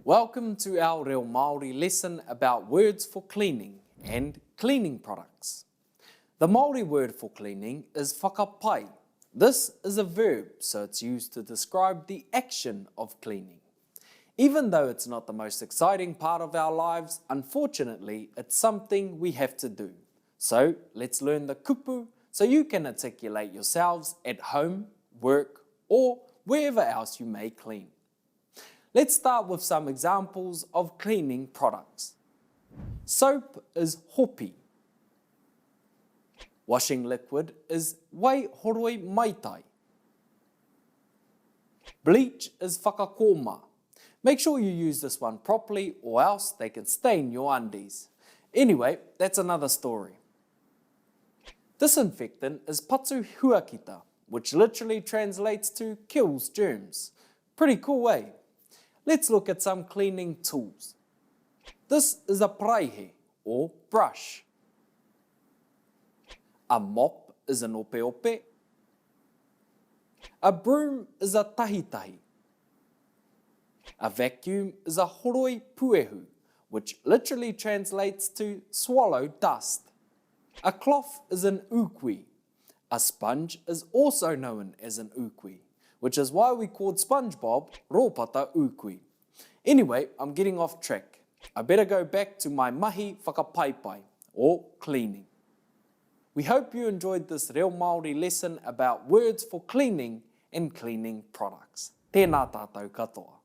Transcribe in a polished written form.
Welcome to our Reo Māori lesson about words for cleaning and cleaning products. The Māori word for cleaning is whakapai. This is a verb, so it's used to describe the action of cleaning. Even though it's not the most exciting part of our lives, unfortunately, it's something we have to do. So let's learn the kupu so you can articulate yourselves at home, work, or wherever else you may clean. Let's start with some examples of cleaning products. Soap is hopi. Washing liquid is wai horoi maitai. Bleach is whakakoma. Make sure you use this one properly or else they can stain your undies. Anyway, that's another story. Disinfectant is patu huakita, which literally translates to kills germs. Pretty cool, eh? Let's look at some cleaning tools. This is a praihe, or brush. A mop is an ope ope. A broom is a tahitahi. A vacuum is a horoi puehu, which literally translates to swallow dust. A cloth is an ukui. A sponge is also known as an ukui, which is why we called SpongeBob Ropata Ukui. Anyway, I'm getting off track. I better go back to my mahi whakapaipai, or cleaning. We hope you enjoyed this Reo Māori lesson about words for cleaning and cleaning products. Tēnā tātou katoa.